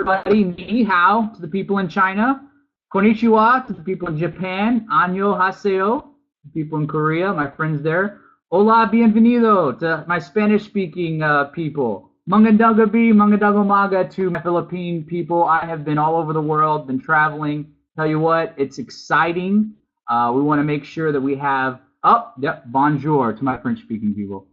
everybody. Ni hao to the people in China. Konnichiwa to the people in Japan. Annyeong haseo to the people in Korea, my friends there. Hola, bienvenido to my Spanish-speaking people. Magandang gabi, magandang umaga to my Philippine people. I have been all over the world, been traveling. Tell you what, it's exciting. We want to make sure that we have, bonjour to my French-speaking people.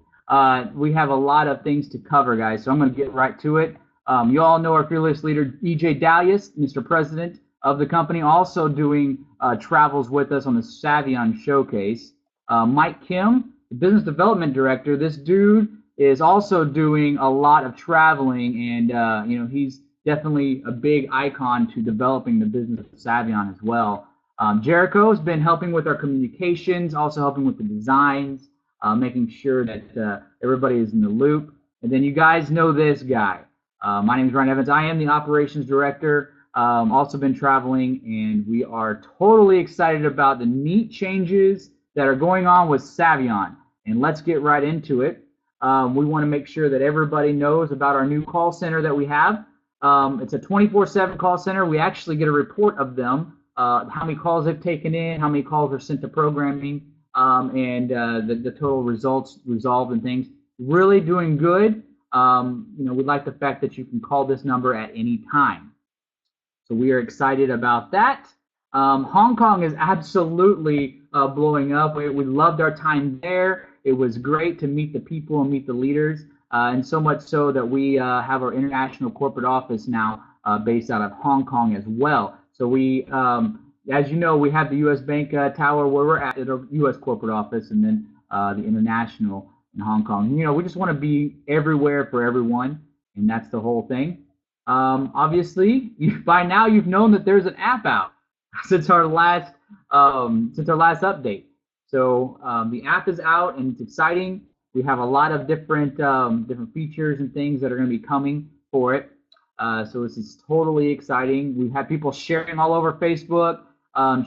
We have a lot of things to cover, guys, so I'm going to get right to it. You all know our fearless leader, EJ Dalius, Mr. President of the company, also doing travels with us on the Savion Showcase. Mike Kim, the Business Development Director, this dude is also doing a lot of traveling, and he's definitely a big icon to developing the business of Savion as well. Jericho's been helping with our communications, also helping with the designs, making sure that everybody is in the loop. And then you guys know this guy. My name is Ryan Evans. I am the operations director. Also been traveling, and we are totally excited about the neat changes that are going on with Savion. And let's get right into it. We want to make sure that everybody knows about our new call center that we have. It's a 24/7 call center. We actually get a report of them, how many calls they've taken in, how many calls are sent to programming, and the total results resolved and things. Really doing good. We like the fact that you can call this number at any time. So we are excited about that. Hong Kong is absolutely blowing up. We loved our time there. It was great to meet the people and meet the leaders, and so much so that we have our international corporate office now based out of Hong Kong as well. So we, as you know, we have the U.S. Bank Tower where we're at our U.S. corporate office, and then the international in Hong Kong. We just want to be everywhere for everyone, and that's the whole thing. Obviously, by now you've known that there's an app out since our last update. So the app is out, and it's exciting. We have a lot of different features and things that are going to be coming for it. So this is totally exciting. We have people sharing all over Facebook,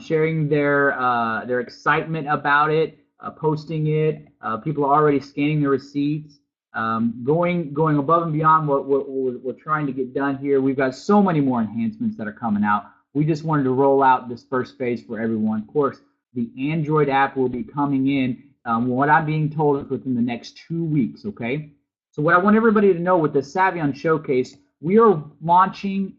sharing their excitement about it, posting it. People are already scanning the receipts, going above and beyond what we're trying to get done here. We've got so many more enhancements that are coming out. We just wanted to roll out this first phase for everyone. Of course, the Android app will be coming in. What I'm being told is within the next 2 weeks, okay? So what I want everybody to know with the Savion Showcase, we are launching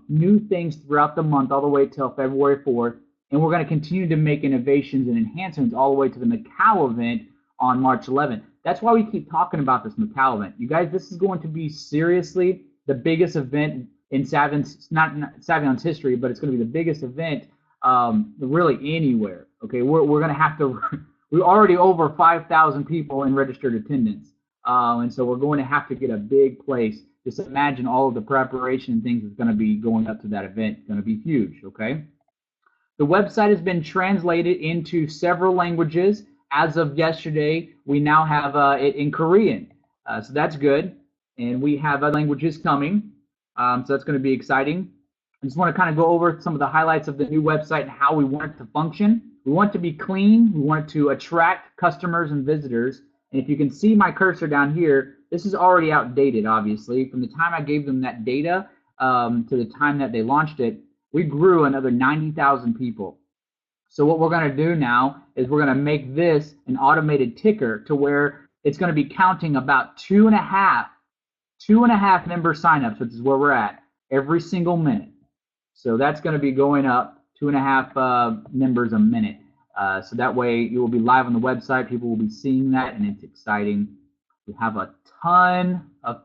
new things throughout the month all the way till February 4th, and we're going to continue to make innovations and enhancements all the way to the Macau event on March 11th. That's why we keep talking about this Macau event. You guys, this is going to be seriously the biggest event in Savion's, not Savion's history, but it's going to be the biggest event really anywhere. Okay, we're going to have to, we're already over 5,000 people in registered attendance, and so we're going to have to get a big place. Just imagine all of the preparation and things that's going to be going up to that event. It's going to be huge, okay? The website has been translated into several languages. As of yesterday, we now have it in Korean, so that's good. And we have other languages coming, so that's going to be exciting. I just want to kind of go over some of the highlights of the new website and how we want it to function. We want it to be clean. We want it to attract customers and visitors. And if you can see my cursor down here, this is already outdated, obviously. From the time I gave them that data to the time that they launched it, we grew another 90,000 people. So what we're going to do now is we're going to make this an automated ticker to where it's going to be counting about two and a half member signups, which is where we're at, every single minute. So that's going to be going up 2.5 members a minute. So that way you will be live on the website. People will be seeing that, and it's exciting. We have a ton of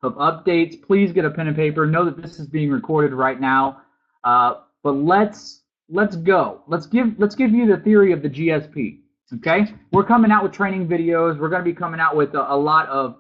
updates. Please get a pen and paper. Know that this is being recorded right now. But let's go. Let's give you the theory of the GSP. Okay, we're coming out with training videos. We're going to be coming out with a lot of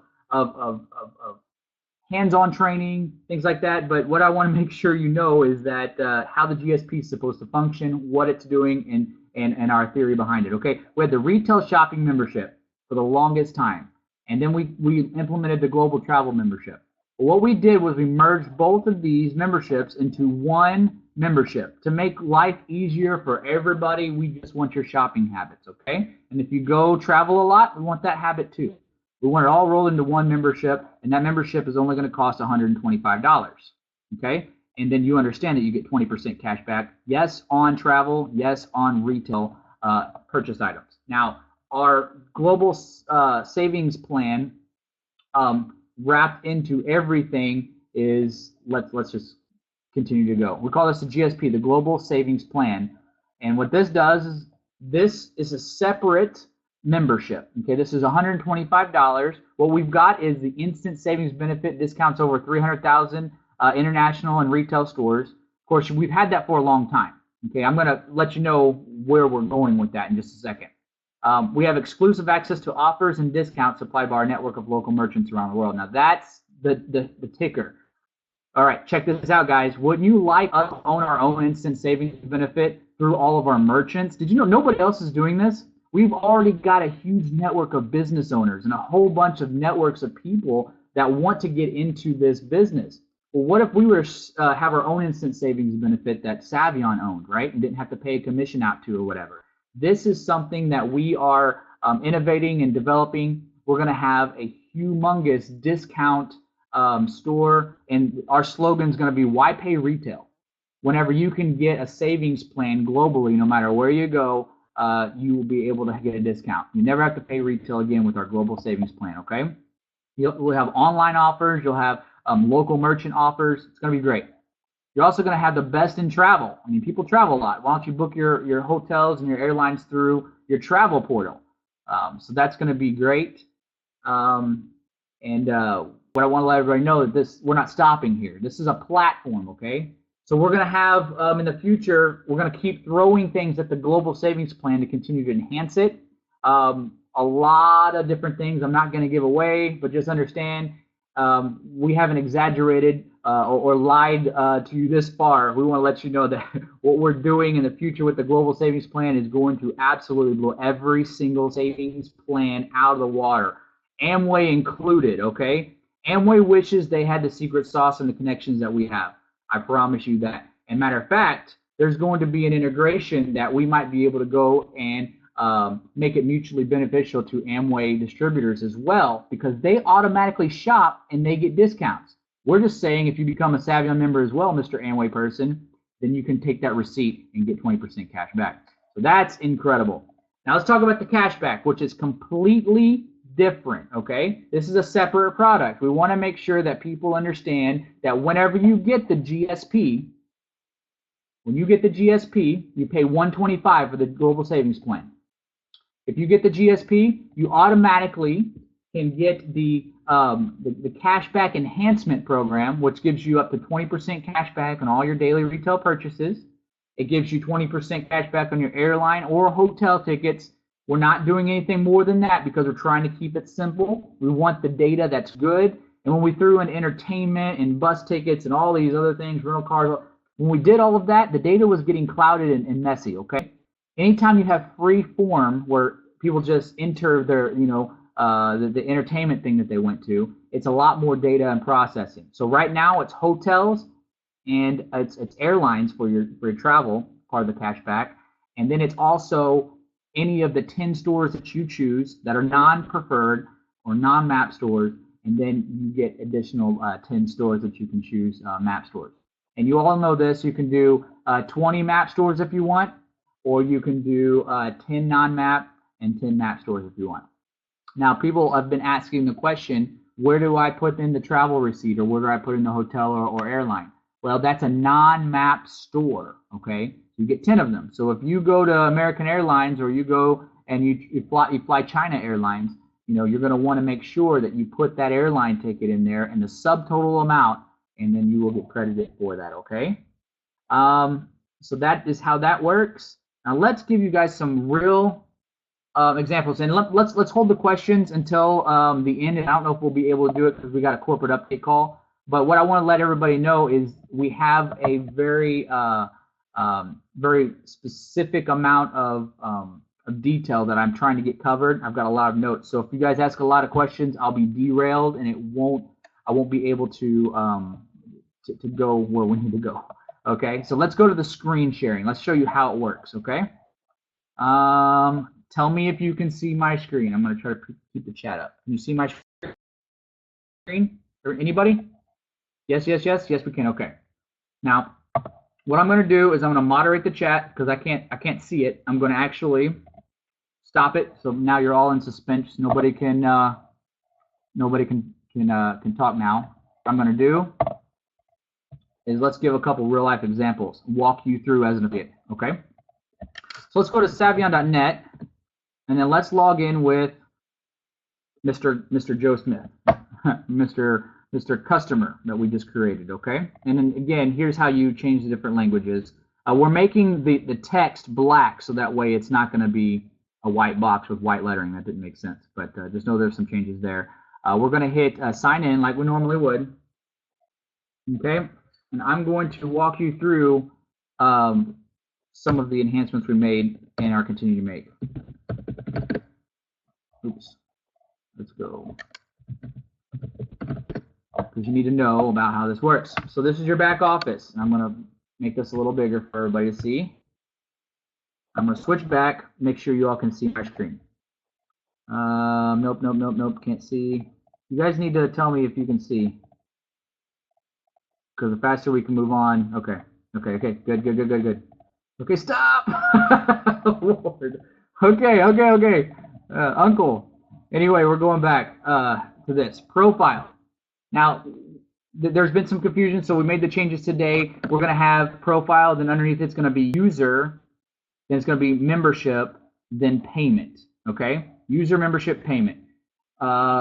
hands-on training, things like that. But what I want to make sure you know is that how the GSP is supposed to function, what it's doing, and our theory behind it. Okay, we had the retail shopping membership for the longest time, and then we implemented the global travel membership. But what we did was we merged both of these memberships into one membership to make life easier for everybody. We just want your shopping habits, okay? And if you go travel a lot, we want that habit too. We want it all rolled into one membership, and that membership is only going to cost $125. okay? And then you understand that you get 20% cash back. Yes, on travel. Yes, on retail purchase items. Now, our global savings plan wrapped into everything is, let's just continue to go. We call this the GSP, the Global Savings Plan. And what this does is this is a separate membership. Okay, this is $125. What we've got is the instant savings benefit discounts over 300,000 international and retail stores. Of course, we've had that for a long time. Okay, I'm going to let you know where we're going with that in just a second. We have exclusive access to offers and discounts supplied by our network of local merchants around the world. Now that's the ticker. All right, check this out, guys. Wouldn't you like us to own our own instant savings benefit through all of our merchants? Did you know nobody else is doing this? We've already got a huge network of business owners and a whole bunch of networks of people that want to get into this business. Well, what if we were to have our own instant savings benefit that Savion owned, right, and didn't have to pay a commission out to or whatever? This is something that we are innovating and developing. We're going to have a humongous discount store, and our slogan is going to be "Why pay retail?" Whenever you can get a savings plan globally, no matter where you go, you will be able to get a discount. You never have to pay retail again with our global savings plan. Okay, we'll have online offers. You'll have local merchant offers. It's going to be great. You're also going to have the best in travel. I mean, people travel a lot. Why don't you book your hotels and your airlines through your travel portal? So that's going to be great. What I want to let everybody know that we're not stopping here. This is a platform, okay? So we're going to have, in the future, we're going to keep throwing things at the Global Savings Plan to continue to enhance it. A lot of different things I'm not going to give away, but just understand we haven't exaggerated or lied to you this far. We want to let you know that what we're doing in the future with the Global Savings Plan is going to absolutely blow every single savings plan out of the water, Amway included, okay? Amway wishes they had the secret sauce and the connections that we have. I promise you that. And matter of fact, there's going to be an integration that we might be able to go and make it mutually beneficial to Amway distributors as well, because they automatically shop and they get discounts. We're just saying if you become a Savion member as well, Mr. Amway person, then you can take that receipt and get 20% cash back. So that's incredible. Now let's talk about the cashback, which is completely different, okay? This is a separate product. We want to make sure that people understand that whenever you get the GSP, you pay $125 for the Global Savings Plan. If you get the GSP, you automatically can get the Cashback Enhancement Program, which gives you up to 20% cash back on all your daily retail purchases. It gives you 20% cash back on your airline or hotel tickets. We're not doing anything more than that because we're trying to keep it simple. We want the data that's good. And when we threw in entertainment and bus tickets and all these other things, rental cars, when we did all of that, the data was getting clouded and messy, okay? Anytime you have free form where people just enter their, the entertainment thing that they went to, it's a lot more data and processing. So right now it's hotels and it's airlines for your travel, part of the cashback. And then it's also any of the 10 stores that you choose that are non-preferred or non-map stores, and then you get additional 10 stores that you can choose map stores. And you all know this, you can do 20 map stores if you want, or you can do 10 non-map and 10 map stores if you want. Now, people have been asking the question, where do I put in the travel receipt, or where do I put in the hotel or airline? Well, that's a non-map store, okay? You get 10 of them. So if you go to American Airlines or you go and you fly China Airlines, you're going to want to make sure that you put that airline ticket in there and the subtotal amount, and then you will get credited for that, okay? So that is how that works. Now let's give you guys some real examples, and let's hold the questions until the end. And I don't know if we'll be able to do it because we got a corporate update call. But what I want to let everybody know is we have a very very specific amount of detail that I'm trying to get covered. I've got a lot of notes, so if you guys ask a lot of questions, I'll be derailed, and I won't be able to go where we need to go. Okay, so let's go to the screen sharing. Let's show you how it works. Okay. Tell me if you can see my screen. I'm going to try to keep the chat up. Can you see my screen? Or anybody? Yes, yes, yes, yes, we can. Okay. Now, what I'm going to do is I'm going to moderate the chat because I can't see it. I'm going to actually stop it. So now you're all in suspense. Nobody can can talk now. What I'm going to do is let's give a couple real life examples. Walk you through as an affiliate. Okay. So let's go to Savion.net and then let's log in with Mr. Joe Smith, Mr. Customer that we just created, okay? And then again, here's how you change the different languages. We're making the text black so that way it's not going to be a white box with white lettering. That didn't make sense, but just know there's some changes there. We're going to hit sign in like we normally would, okay? And I'm going to walk you through some of the enhancements we made and are continuing to make. Oops. Let's go. Because you need to know about how this works. So this is your back office. I'm going to make this a little bigger for everybody to see. I'm going to switch back, make sure you all can see my screen. Nope, can't see. You guys need to tell me if you can see. Because the faster we can move on. Okay, good. Okay, stop! Lord. Okay. Uncle. Anyway, we're going back to this. Profile. Now, there's been some confusion, so we made the changes today. We're going to have profile, then underneath it's going to be user, then it's going to be membership, then payment, okay? User, membership, payment.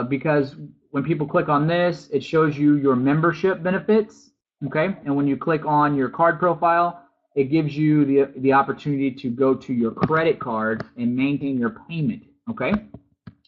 Because when people click on this, it shows you your membership benefits, okay? And when you click on your card profile, it gives you the opportunity to go to your credit card and maintain your payment, okay?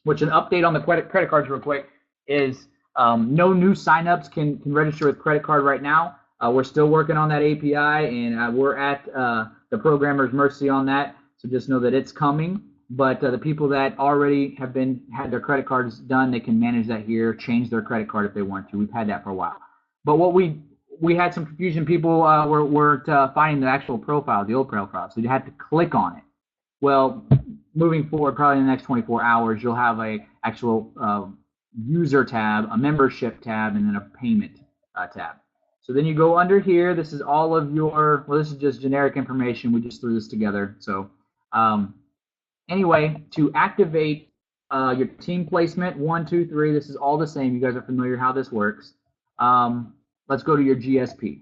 Which an update on the credit cards real quick is no new signups can register with credit card right now. We're still working on that API, and we're at the programmer's mercy on that. So just know that it's coming. But the people that already have had their credit cards done, they can manage that here, change their credit card if they want to. We've had that for a while. But what we had some confusion. People weren't finding the actual profile, the old profile. So you had to click on it. Well, moving forward, probably in the next 24 hours, you'll have a actual user tab, a membership tab, and then a payment tab. So then you go under here. This is all of your, well, this is just generic information. We just threw this together. So anyway, to activate your team placement, 1, 2, 3, this is all the same. You guys are familiar how this works. Let's go to your GSP.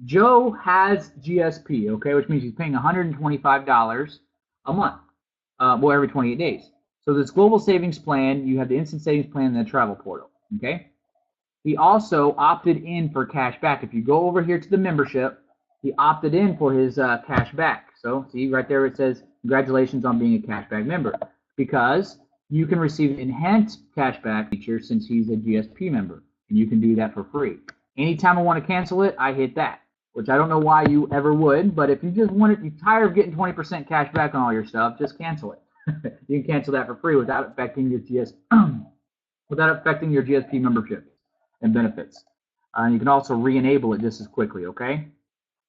Joe has GSP, okay, which means he's paying $125 a month, well, every 28 days. So this global savings plan, you have the instant savings plan and the travel portal, okay? He also opted in for cashback. If you go over here to the membership, he opted in for his cashback. So see right there it says, congratulations on being a cashback member, because you can receive enhanced cashback feature since he's a GSP member, and you can do that for free. Anytime I want to cancel it, I hit that, which I don't know why you ever would, but if you just want it, you're tired of getting 20% cash back on all your stuff, just cancel it. You can cancel that for free without affecting your GSP membership and benefits. You can also re-enable it just as quickly, okay?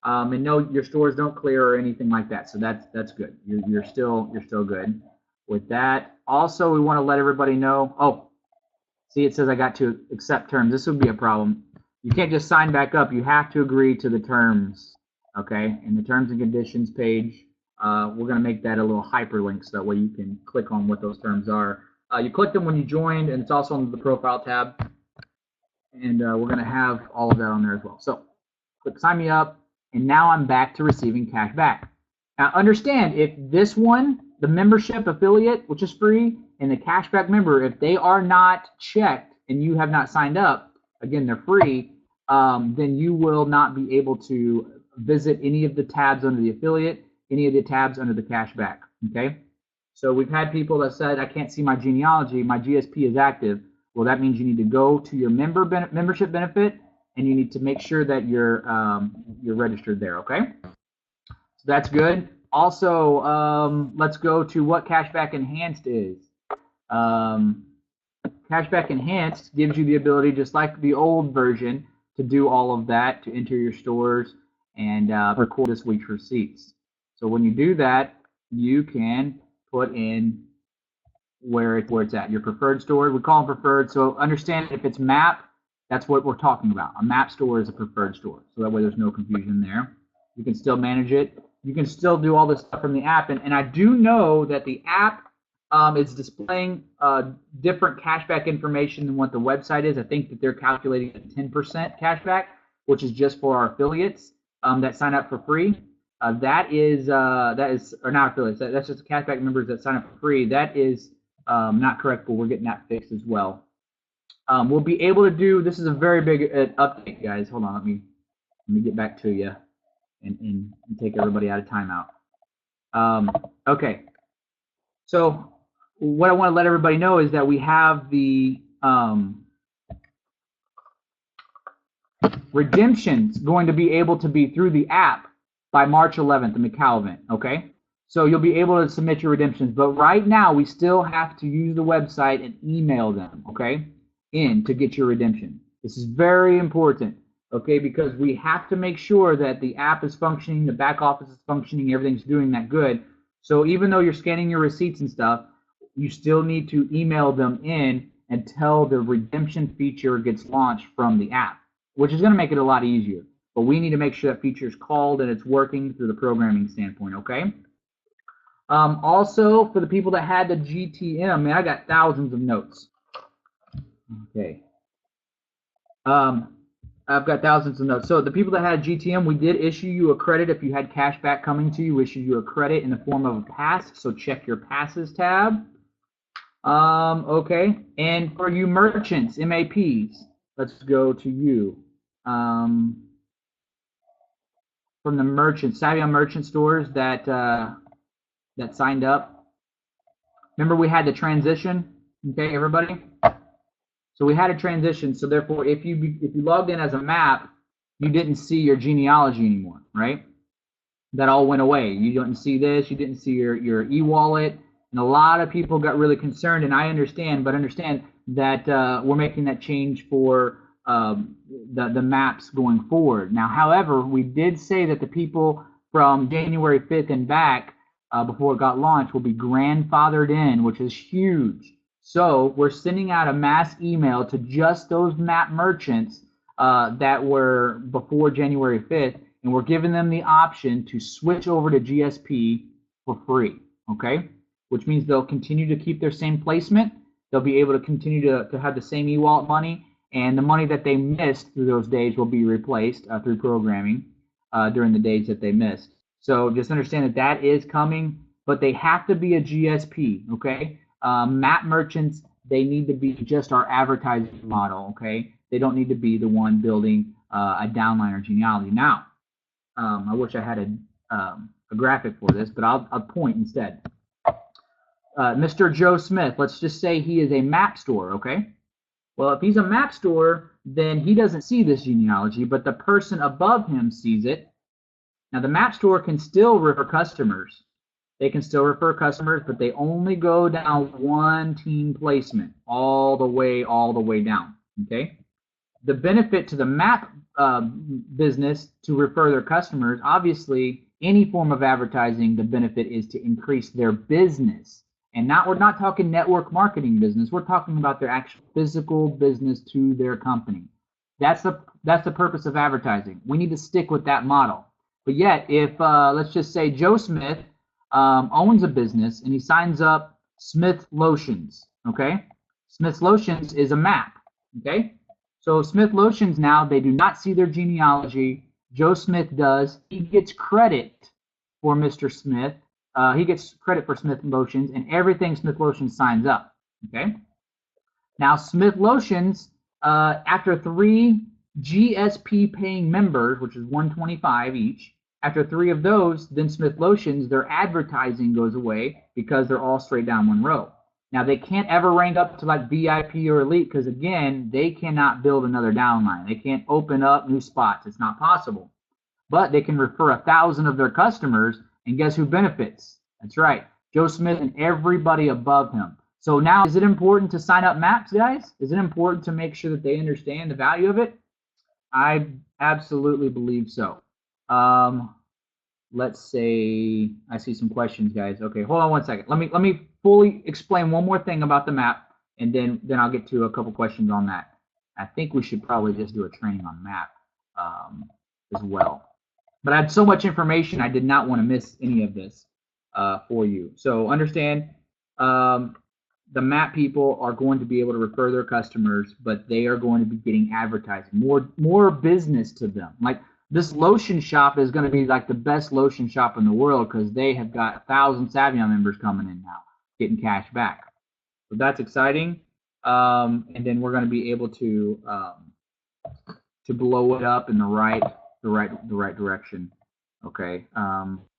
And no, your stores don't clear or anything like that, so that's good. You're still good with that. Also, we want to let everybody know. Oh, see, it says I got to accept terms. This would be a problem. You can't just sign back up. You have to agree to the terms, okay? In the terms and conditions page, we're going to make that a little hyperlink so that way you can click on what those terms are. You click them when you joined, and it's also on the profile tab. And we're going to have all of that on there as well. So click sign me up, and now I'm back to receiving cash back. Now understand, if this one, the membership affiliate, which is free, and the cashback member, if they are not checked and you have not signed up, again, they're free, then you will not be able to visit any of the tabs under the affiliate, any of the tabs under the cashback, okay? So we've had people that said, I can't see my genealogy, my GSP is active. Well, that means you need to go to your membership benefit, and you need to make sure that you're registered there, okay? So that's good. Also, let's go to what Cashback Enhanced is. Cashback Enhanced gives you the ability, just like the old version, to do all of that, to enter your stores and record this week's receipts. So when you do that, you can put in where it's at, your preferred store. We call them preferred. So understand, if it's MAP, That's what we're talking about. A map store is a preferred store, so that way there's no confusion there. You can still manage it. You can still do all this stuff from the app, and I do know that the app is displaying different cashback information than what the website is. I think that they're calculating a 10% cashback, which is just for our affiliates that sign up for free. That is or not affiliates. That's just cashback members that sign up for free. That is not correct, but we're getting that fixed as well. We'll be able to do. This is a very big update, guys. Hold on, let me get back to you and take everybody out of timeout. Okay. So what I want to let everybody know is that we have the redemptions going to be able to be through the app by March 11th, the Macau event, okay? So you'll be able to submit your redemptions, but right now we still have to use the website and email them, okay, in to get your redemption. This is very important, okay, because we have to make sure that the app is functioning, the back office is functioning, everything's doing that good. So even though you're scanning your receipts and stuff, you still need to email them in until the redemption feature gets launched from the app, which is going to make it a lot easier. But we need to make sure that feature is called and it's working through the programming standpoint, okay? Also, for the people that had the GTM, man, I got thousands of notes. Okay. I've got thousands of notes. So the people that had GTM, we did issue you a credit. If you had cash back coming to you, we issued you a credit in the form of a pass. So check your passes tab. Okay. And for you merchants, MAPs, let's go to you. From the merchants, Savion merchant stores that that signed up. Remember we had the transition, okay, everybody? So we had a transition, so therefore if you logged in as a map, you didn't see your genealogy anymore, right? That all went away. You didn't see this, you didn't see your e-wallet, and a lot of people got really concerned, and I understand, but understand that we're making that change for the maps going forward. Now, however, we did say that the people from January 5th and back, before it got launched, will be grandfathered in, which is huge. So we're sending out a mass email to just those map merchants that were before January 5th, and we're giving them the option to switch over to GSP for free, okay? Which means they'll continue to keep their same placement. They'll be able to continue to have the same e-wallet money, and the money that they missed through those days will be replaced through programming during the days that they missed. So just understand that that is coming, but they have to be a GSP, okay? Map merchants, they need to be just our advertising model, okay? They don't need to be the one building a downline or genealogy. Now, I wish I had a graphic for this, but I'll point instead. Mr. Joe Smith, let's just say he is a map store, okay? Well, if he's a map store, then he doesn't see this genealogy, but the person above him sees it. Now, the map store can still refer customers. They can still refer customers, but they only go down one team placement all the way down, okay? The benefit to the map business to refer their customers, obviously, any form of advertising, the benefit is to increase their business. And we're not talking network marketing business. We're talking about their actual physical business to their company. That's the purpose of advertising. We need to stick with that model. But yet, if let's just say Joe Smith owns a business and he signs up Smith Lotions, okay? Smith Lotions is a map, okay? So Smith Lotions now, they do not see their genealogy. Joe Smith does. He gets credit for Mr. Smith. He gets credit for Smith Lotions, and everything Smith Lotions signs up, okay? Now, Smith Lotions, after 3 GSP paying members, which is 125 each, after 3 of those, then Smith Lotions, their advertising goes away because they're all straight down one row. Now, they can't ever rank up to like VIP or Elite because, again, they cannot build another downline. They can't open up new spots. It's not possible. But they can refer 1,000 of their customers, and guess who benefits? That's right, Joe Smith and everybody above him. So now, is it important to sign up maps, guys? Is it important to make sure that they understand the value of it? I absolutely believe so. Let's say I see some questions, guys. Okay, hold on one second. Let me fully explain one more thing about the map, and then I'll get to a couple questions on that. I think we should probably just do a training on MAP as well. But I had so much information, I did not want to miss any of this for you. So understand, the MAP people are going to be able to refer their customers, but they are going to be getting advertising, more business to them. Like this lotion shop is going to be like the best lotion shop in the world because they have got 1,000 Savion members coming in now, getting cash back. So that's exciting. And then we're going to be able to blow it up in the right direction. Okay.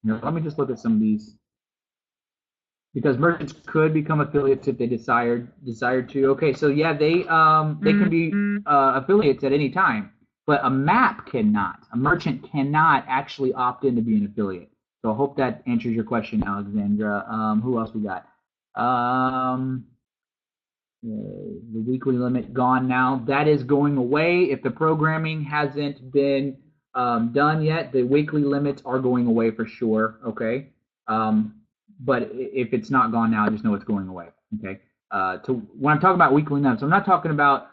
Let me just look at some of these, because merchants could become affiliates if they desired to. Okay, so yeah, they can be affiliates at any time, but a MAP cannot. A merchant cannot actually opt in to be an affiliate. So I hope that answers your question, Alexandra. Who else we got? The weekly limit gone now. That is going away. If the programming hasn't been done yet, the weekly limits are going away for sure. Okay. But if it's not gone now, just know it's going away. Okay. When I'm talking about weekly limits, I'm not talking about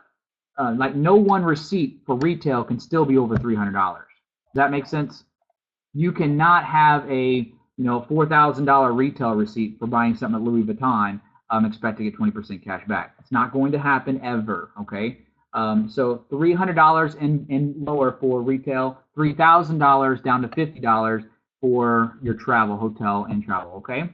like no one receipt for retail can still be over $300. Does that make sense? You cannot have a $4,000 retail receipt for buying something at Louis Vuitton expecting a 20% cash back. It's not going to happen ever. Okay. So $300 and lower for retail, $3,000 down to $50 for your travel, hotel and travel. Okay.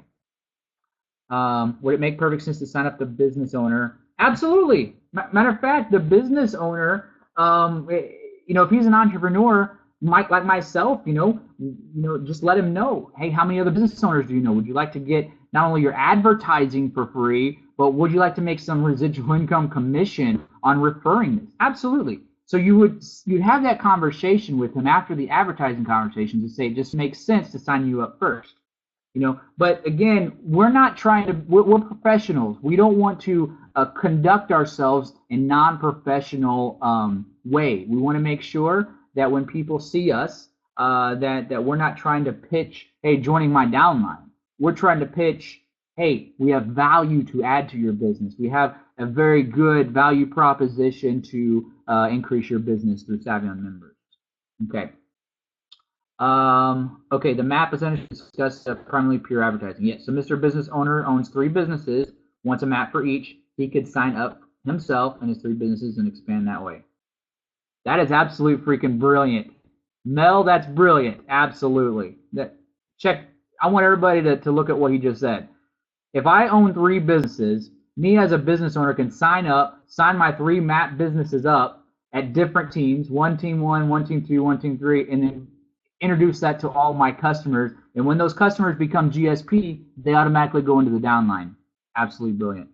Would it make perfect sense to sign up the business owner? Absolutely. Matter of fact, the business owner, if he's an entrepreneur, like myself, just let him know. Hey, how many other business owners do you know? Would you like to get not only your advertising for free, but would you like to make some residual income commission on referring this? Absolutely. So you'd have that conversation with him after the advertising conversation to say it just makes sense to sign you up first. But again, we're not trying to. We're professionals. We don't want to conduct ourselves in non-professional way. We want to make sure that when people see us, that we're not trying to pitch, hey, joining my downline. We're trying to pitch, hey, we have value to add to your business. We have a very good value proposition to increase your business through Savion members. Okay. Okay, the MAP is discussed primarily pure advertising. Yes, so Mr. Business Owner owns 3 businesses, wants a MAP for each. He could sign up himself and his 3 businesses and expand that way. That is absolutely freaking brilliant. Mel, that's brilliant. Absolutely. I want everybody to look at what he just said. If I own 3 businesses, me as a business owner can sign my 3 MAP businesses up at different teams, one team 1, one team 2, one team 3, and then introduce that to all my customers. And when those customers become GSP, they automatically go into the downline. Absolutely brilliant.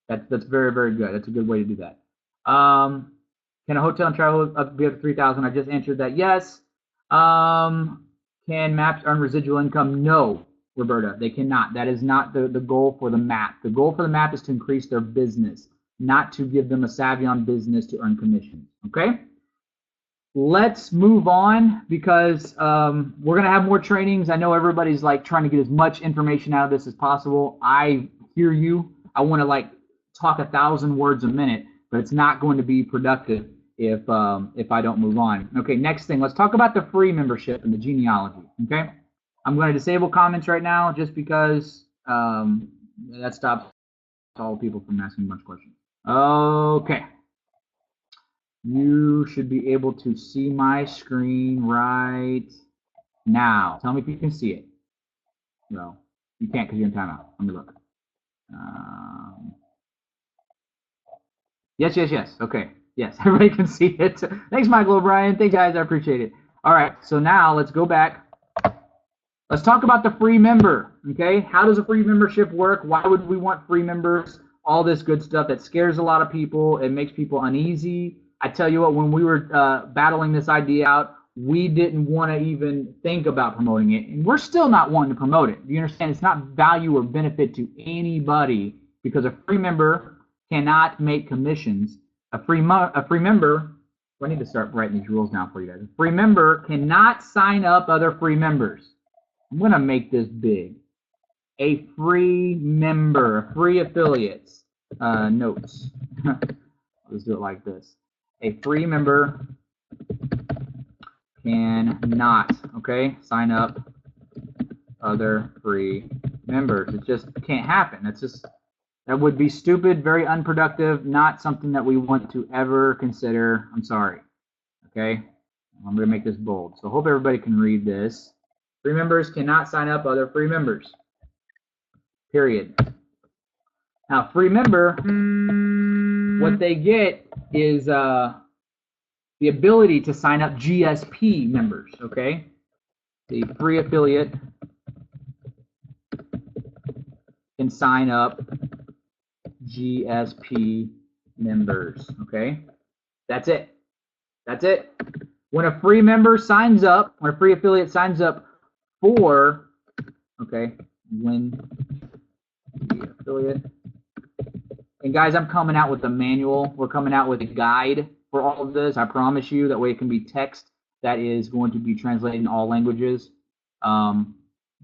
That's very, very good. That's a good way to do that. Can a hotel and travel be up to 3,000? I just answered that. Yes. Can MAPs earn residual income? No, Roberta, they cannot. That is not the goal for the MAP. The goal for the MAP is to increase their business, not to give them a Savion business to earn commissions. Okay? Let's move on because we're going to have more trainings. I know everybody's like trying to get as much information out of this as possible. I hear you. I want to talk 1,000 words a minute, but it's not going to be productive if I don't move on. Okay, next thing, let's talk about the free membership and the genealogy. Okay, I'm going to disable comments right now just because that stops all people from asking a bunch of questions. Okay. You should be able to see my screen right now. Tell me if you can see it. No, you can't because you're in timeout. Let me look. Yes. Okay. Yes, everybody can see it. Thanks, Michael O'Brien. Thanks, guys. I appreciate it. All right, so now let's go back. Let's talk about the free member. Okay, how does a free membership work? Why would we want free members? All this good stuff that scares a lot of people. It makes people uneasy. I tell you what, when we were battling this idea out, we didn't want to even think about promoting it, and we're still not wanting to promote it. Do you understand? It's not value or benefit to anybody because a free member cannot make commissions. A free member, I need to start writing these rules down for you guys. A free member cannot sign up other free members. I'm going to make this big. A free member, free affiliates, notes. Let's do it like this. A free member cannot, okay, sign up other free members. It just can't happen. That would be stupid, very unproductive, not something that we want to ever consider. I'm sorry. Okay, I'm going to make this bold. So I hope everybody can read this. Free members cannot sign up other free members. Period. Now, free member, what they get is the ability to sign up GSP members. Okay, the free affiliate can sign up GSP members. Okay, that's it. That's it. When a free member signs up, when a free affiliate signs up for, okay, when the affiliate, and guys, I'm coming out with a manual. We're coming out with a guide for all of this. I promise you. That way it can be text that is going to be translated in all languages.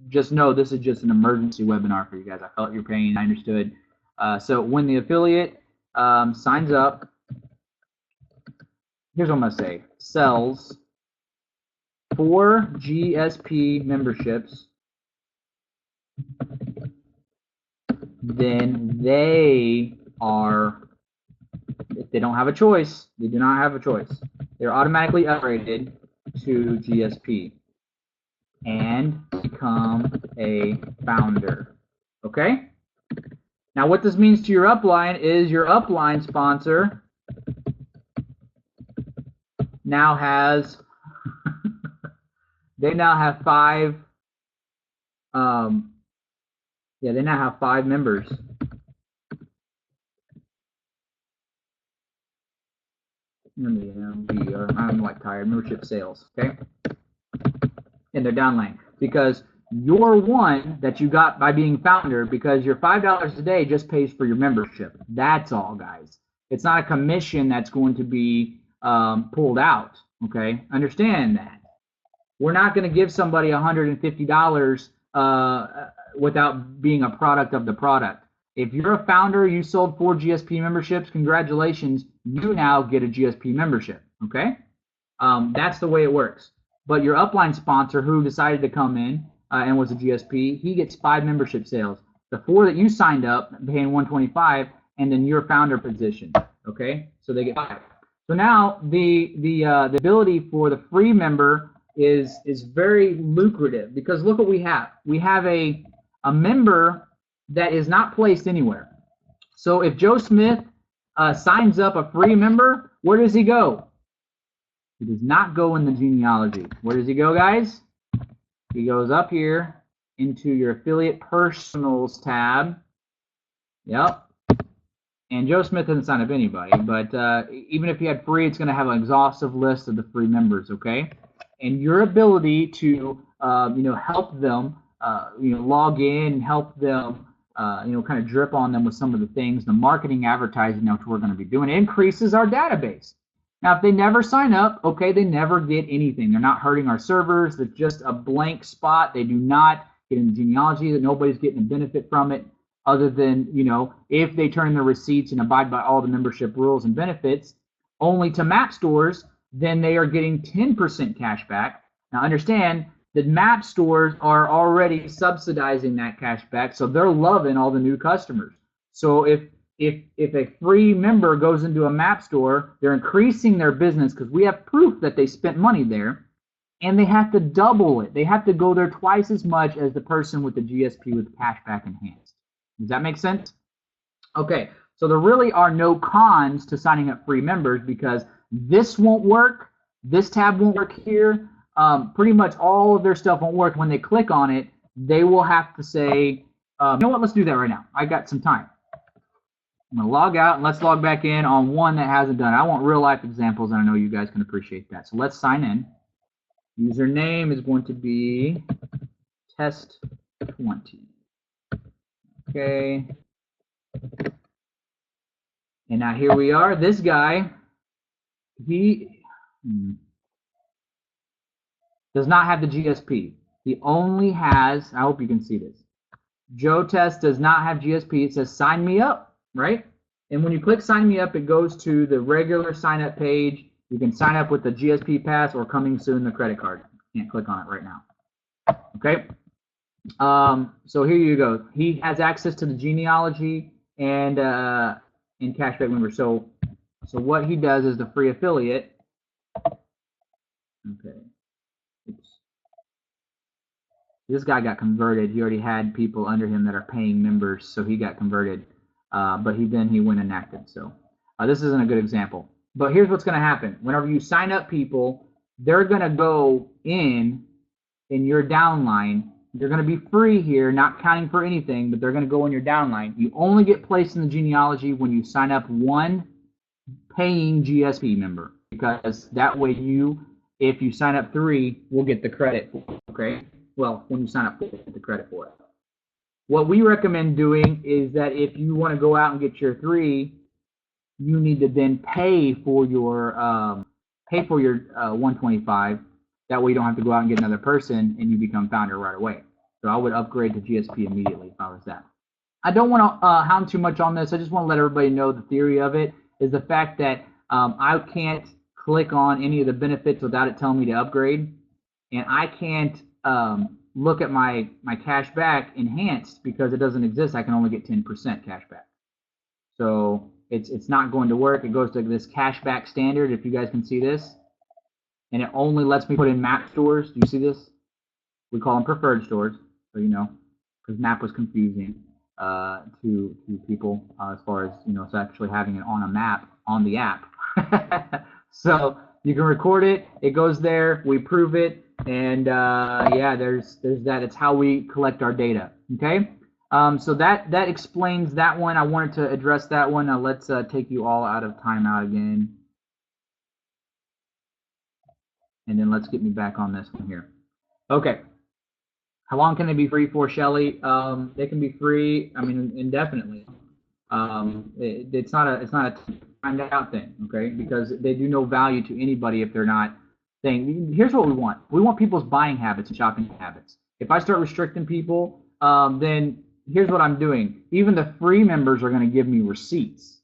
Just know this is just an emergency webinar for you guys. I felt your pain. I understood. So when the affiliate signs up, here's what I'm going to say. Sells 4 GSP memberships, then they are, if they don't have a choice, they do not have a choice. They're automatically upgraded to GSP and become a founder. Okay? Now what this means to your upline is your upline sponsor now has they now have 5 they now have 5 members. I'm like tired. Membership sales, okay? And they're downline because your one that you got by being founder, because your $5 a day just pays for your membership. That's all, guys. It's not a commission that's going to be pulled out, okay? Understand that. We're not going to give somebody $150 without being a product of the product. If you're a founder, you sold 4 GSP memberships, congratulations, you now get a GSP membership, okay? That's the way it works. But your upline sponsor who decided to come in and was a GSP, he gets 5 membership sales. The 4 that you signed up, paying $125, and then your founder position, okay? So they get 5. So now the ability for the free member is very lucrative because look what we have. We have a member that is not placed anywhere. So if Joe Smith signs up a free member, where does he go? He does not go in the genealogy. Where does he go, guys? He goes up here into your affiliate personals tab. Yep. And Joe Smith doesn't sign up anybody, but even if he had free, it's going to have an exhaustive list of the free members, okay? And your ability to help them log in, help them kind of drip on them with some of the things, the marketing, advertising that we're going to be doing, increases our database. Now, if they never sign up, okay, they never get anything. They're not hurting our servers. It's just a blank spot. They do not get in the genealogy. That nobody's getting a benefit from it other than, if they turn in their receipts and abide by all the membership rules and benefits only to map stores, then they are getting 10% cash back. Now, understand that map stores are already subsidizing that cash back, so they're loving all the new customers. So if a free member goes into a map store, they're increasing their business because we have proof that they spent money there, and they have to double it. They have to go there twice as much as the person with the GSP with cashback enhanced. Does that make sense? Okay, so there really are no cons to signing up free members because this won't work, this tab won't work here. Pretty much all of their stuff won't work. When they click on it, they will have to say, you know what, let's do that right now. I got some time. I'm going to log out and let's log back in on one that hasn't done it. I want real life examples and I know you guys can appreciate that. So let's sign in. Username is going to be test20. Okay. And now here we are. This guy, he does not have the GSP. He only has, I hope you can see this. Joe Test does not have GSP. It says sign me up, right? And when you click sign me up, it goes to the regular sign up page. You can sign up with the GSP pass or coming soon the credit card. You can't click on it right now. Okay. So here you go. He has access to the genealogy and cashback members. So what he does is the free affiliate. Okay. Oops. This guy got converted. He already had people under him that are paying members, so he got converted. But he went inactive. So this isn't a good example. But here's what's going to happen. Whenever you sign up people, they're going to go in your downline. They're going to be free here, not counting for anything, but they're going to go in your downline. You only get placed in the genealogy when you sign up one paying GSP member, because that way if you sign up 3, we'll get the credit for it, okay? Well, when you sign up 4, we'll get the credit for it. What we recommend doing is that if you want to go out and get your 3, you need to then pay for your 125. That way you don't have to go out and get another person and you become founder right away. So I would upgrade to GSP immediately if I was that. I don't want to hound too much on this. I just want to let everybody know the theory of it is the fact that I can't click on any of the benefits without it telling me to upgrade. And I can't look at my cashback enhanced because it doesn't exist. I can only get 10% cashback. So it's not going to work. It goes to this cashback standard, if you guys can see this. And it only lets me put in map stores. Do you see this? We call them preferred stores, so you know, because map was confusing to people as far as, you know, it's actually having it on a map on the app. So you can record it. It goes there. We prove it, and yeah, there's that. It's how we collect our data. Okay. So that explains that one. I wanted to address that one. Now let's take you all out of timeout again. And then let's get me back on this one here. Okay. How long can they be free for, Shelly? They can be free, I mean, indefinitely. It's not a timed out thing, okay? Because they do no value to anybody if they're not saying, here's what we want. We want people's buying habits and shopping habits. If I start restricting people, then here's what I'm doing. Even the free members are going to give me receipts.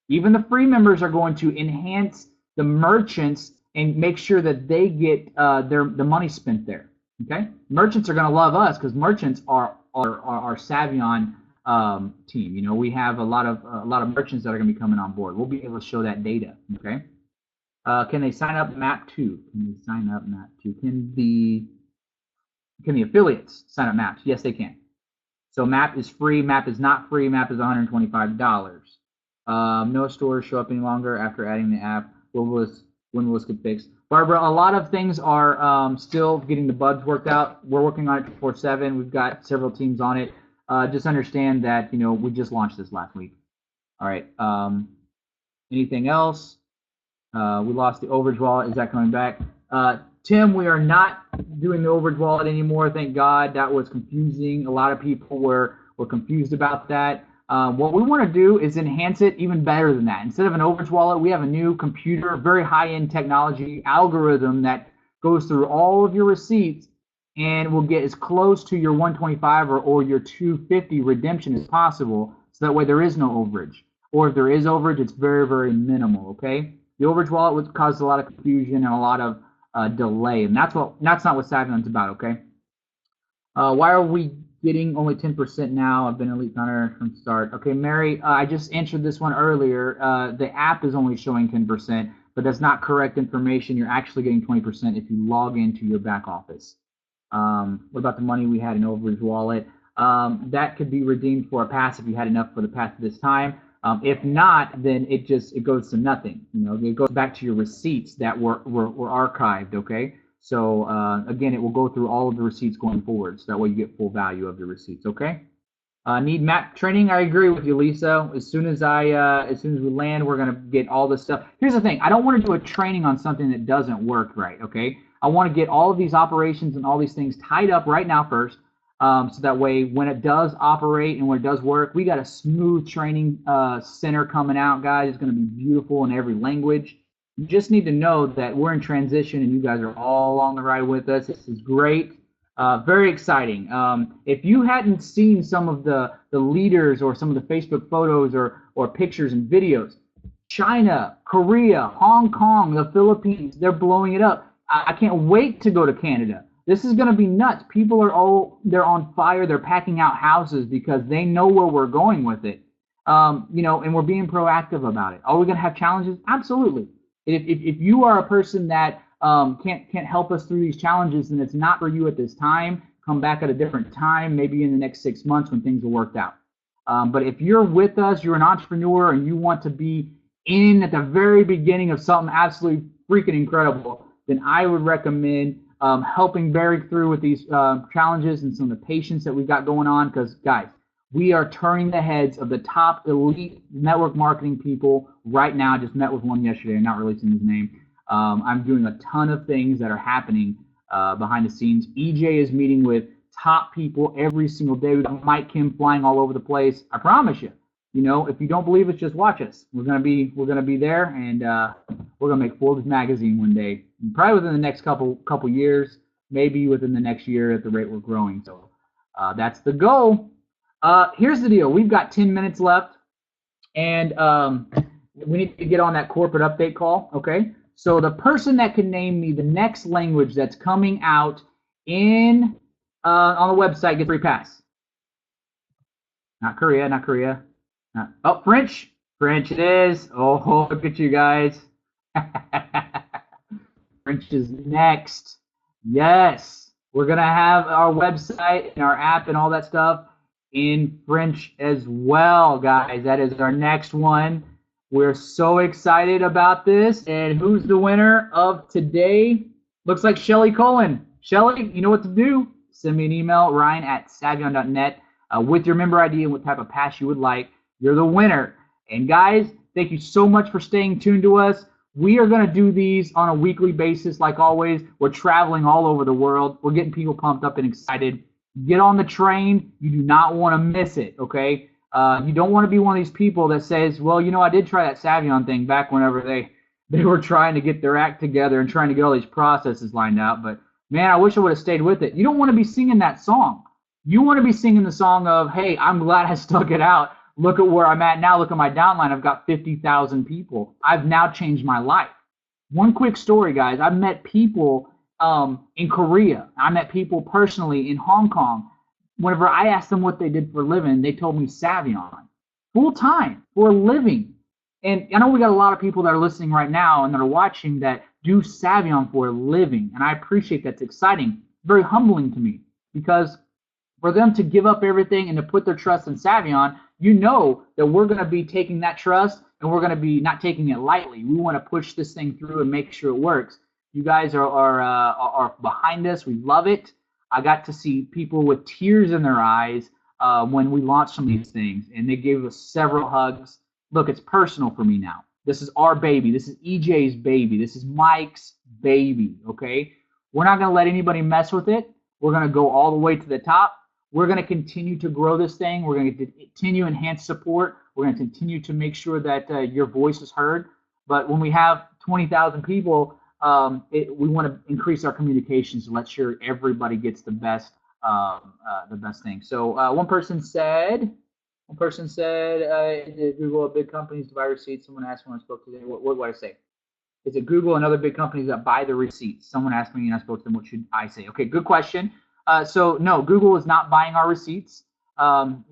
Even the free members are going to enhance the merchants and make sure that they get the money spent there. Okay, merchants are going to love us because merchants are our Savion team. You know, we have a lot of merchants that are going to be coming on board. We'll be able to show that data. Okay, can they sign up MAP 2? Can they sign up MAP 2? Can the affiliates sign up MAPs? Yes, they can. So MAP is free. MAP is not free. MAP is $125. No stores show up any longer after adding the app. When will this get fixed? Barbara, a lot of things are still getting the bugs worked out. We're working on it 24/7. We've got several teams on it. Just understand that, you know, we just launched this last week. All right. Anything else? We lost the overage wallet. Is that coming back? Tim, we are not doing the overage wallet anymore. Thank God. That was confusing. A lot of people were confused about that. What we want to do is enhance it even better than that. Instead of an overage wallet, we have a new computer, very high-end technology algorithm that goes through all of your receipts and will get as close to your 125 or your 250 redemption as possible, so that way there is no overage. Or if there is overage, it's very, very minimal, okay? The overage wallet would cause a lot of confusion and a lot of delay, and that's not what Savion's about, okay? Why are we getting only 10% now? I've been elite founder from start. Okay, Mary, I just answered this one earlier. The app is only showing 10%, but that's not correct information. You're actually getting 20% if you log into your back office. What about the money we had in overage wallet? That could be redeemed for a pass if you had enough for the pass this time. If not, then it goes to nothing. You know, it goes back to your receipts that were archived. Okay. So again, it will go through all of the receipts going forward, so that way you get full value of the receipts. Okay. Need map training? I agree with you, Lisa. As soon as we land, we're gonna get all this stuff. Here's the thing: I don't want to do a training on something that doesn't work right. Okay. I want to get all of these operations and all these things tied up right now first, so that way when it does operate and when it does work, we got a smooth training center coming out, guys. It's gonna be beautiful in every language. You just need to know that we're in transition and you guys are all on the ride with us. This is great. Very exciting. If you hadn't seen some of the leaders or some of the Facebook photos or pictures and videos, China, Korea, Hong Kong, the Philippines, they're blowing it up. I can't wait to go to Canada. This is going to be nuts. People are they're on fire. They're packing out houses because they know where we're going with it. And we're being proactive about it. Are we going to have challenges? Absolutely. If you are a person that can't help us through these challenges, then it's not for you at this time. Come back at a different time, maybe in the next 6 months when things are worked out. But if you're with us, you're an entrepreneur, and you want to be in at the very beginning of something absolutely freaking incredible, then I would recommend helping Barry through with these challenges and some of the patience that we've got going on. Because, guys, we are turning the heads of the top elite network marketing people right now. I just met with one yesterday. I'm not releasing his name. I'm doing a ton of things that are happening behind the scenes. EJ is meeting with top people every single day. We've got Mike Kim flying all over the place. I promise you. If you don't believe us, just watch us. We're gonna be there, and we're gonna make Forbes magazine one day, probably within the next couple years, maybe within the next year at the rate we're growing. So that's the goal. Here's the deal. We've got 10 minutes left, and we need to get on that corporate update call. Okay. So the person that can name me the next language that's coming out on the website gets free pass. Not Korea. French. French it is. Oh, look at you guys. French is next. Yes. We're going to have our website and our app and all that stuff in French as well, guys. That is our next one. We're so excited about this. And who's the winner of today? Looks like Shelly Cullen. Shelly, you know what to do. Send me an email, ryan@savion.net, with your member ID and what type of pass you would like. You're the winner. And guys, thank you so much for staying tuned to us. We are going to do these on a weekly basis like always. We're traveling all over the world. We're getting people pumped up and excited. Get on the train. You do not want to miss it, okay? You don't want to be one of these people that says, well, I did try that Savion thing back whenever they were trying to get their act together and trying to get all these processes lined out. But, man, I wish I would have stayed with it. You don't want to be singing that song. You want to be singing the song of, hey, I'm glad I stuck it out. Look at where I'm at now. Look at my downline. I've got 50,000 people. I've now changed my life. One quick story, guys. I've met people in Korea. I met people personally in Hong Kong. Whenever I asked them what they did for a living, they told me Savion. Full time, for a living. And I know we got a lot of people that are listening right now and that are watching that do Savion for a living. And I appreciate that's exciting. Very humbling to me. Because for them to give up everything and to put their trust in Savion, you know that we're going to be taking that trust and we're going to be not taking it lightly. We want to push this thing through and make sure it works. You guys are behind us. We love it. I got to see people with tears in their eyes when we launched some of these things, and they gave us several hugs. Look, it's personal for me now. This is our baby. This is EJ's baby. This is Mike's baby, okay? We're not going to let anybody mess with it. We're going to go all the way to the top. We're going to continue to grow this thing. We're going to continue to enhance support. We're going to continue to make sure that your voice is heard. But when we have 20,000 people, we want to increase our communications to let sure everybody gets the best thing. So one person said, Google big companies to buy receipts. Someone asked when I spoke today. What do I say? Is it Google and other big companies that buy the receipts? Someone asked me and I spoke to them. What should I say? Okay, good question. So no, Google is not buying our receipts.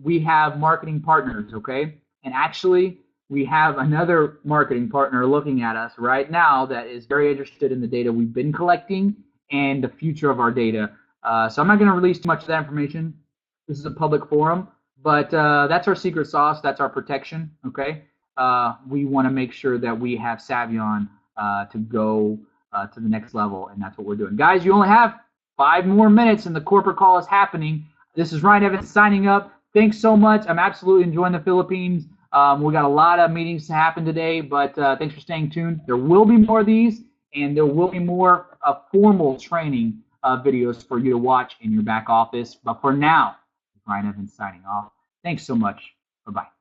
We have marketing partners, okay? And actually, we have another marketing partner looking at us right now that is very interested in the data we've been collecting and the future of our data. So I'm not going to release too much of that information. This is a public forum, but that's our secret sauce. That's our protection, okay? We want to make sure that we have Savion to go to the next level, and that's what we're doing. Guys, you only have 5 more minutes and the corporate call is happening. This is Ryan Evans signing up. Thanks so much. I'm absolutely enjoying the Philippines. We got a lot of meetings to happen today, but thanks for staying tuned. There will be more of these, and there will be more formal training videos for you to watch in your back office. But for now, Ryan Evans signing off. Thanks so much. Bye-bye.